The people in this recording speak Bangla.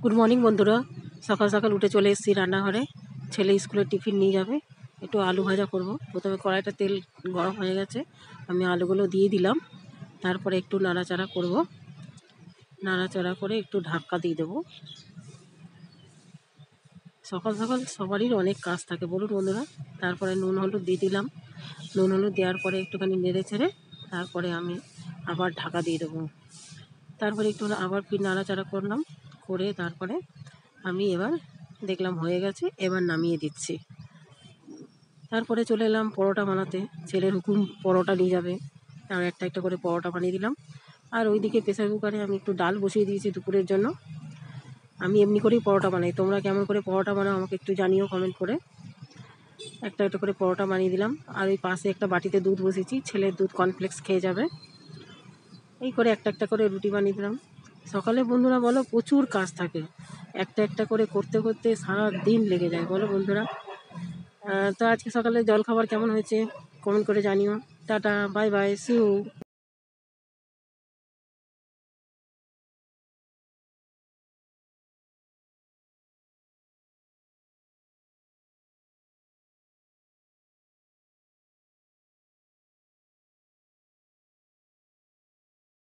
গুড মর্নিং বন্ধুরা, সকাল সকাল উঠে চলে এসেছি রান্নাঘরে। ছেলে স্কুলের টিফিন নিয়ে যাবে। একটু আলু ভাজা করব। প্রথমে কড়াইটা তেল গরম হয়ে গেছে, আমি আলুগুলো দিয়ে দিলাম। তারপরে একটু নাড়াচাড়া করব, নাড়াচাড়া করে একটু ঢাকা দিয়ে দেবো। সকাল সকাল সবারই অনেক কাজ থাকে বলুন বন্ধুরা। তারপরে নুন হলুদ দিয়ে দিলাম। নুন হলুদ দেওয়ার পরে একটুখানি নেড়ে ছেড়ে তারপরে আমি আবার ঢাকা দিয়ে দেবো। তারপরে একটু আবার ফির নাড়াচাড়া করলাম, করে তারপরে আমি এবার দেখলাম হয়ে গেছে, এবার নামিয়ে দিচ্ছি। তারপরে চলে এলাম পরোটা বানাতে। ছেলের হুকুম পরোটা নিয়ে যাবে, আর একটা একটা করে পরোটা বানিয়ে দিলাম। আর ওইদিকে প্রেসার কুকারে আমি একটু ডাল বসিয়ে দিয়েছি দুপুরের জন্য। আমি এমনি করেই পরোটা বানাই, তোমরা কেমন করে পরোটা বানাও আমাকে একটু জানিও কমেন্ট করে। একটা একটা করে পরোটা বানিয়ে দিলাম। আর ওই পাশে একটা বাটিতে দুধ বসিয়েছি, ছেলের দুধ কর্নফ্লেক্স খেয়ে যাবে। এই করে একটা একটা করে রুটি বানিয়ে দিলাম। সকালে বন্ধুরা বলো প্রচুর কাজ থাকে, একটা একটা করে করতে করতে সারা দিন লেগে যায় বলো বন্ধুরা। তো আজকে সকালে জলখাবার কেমন হয়েছে কমেন্ট করে জানিও। Tata, bye bye, see you.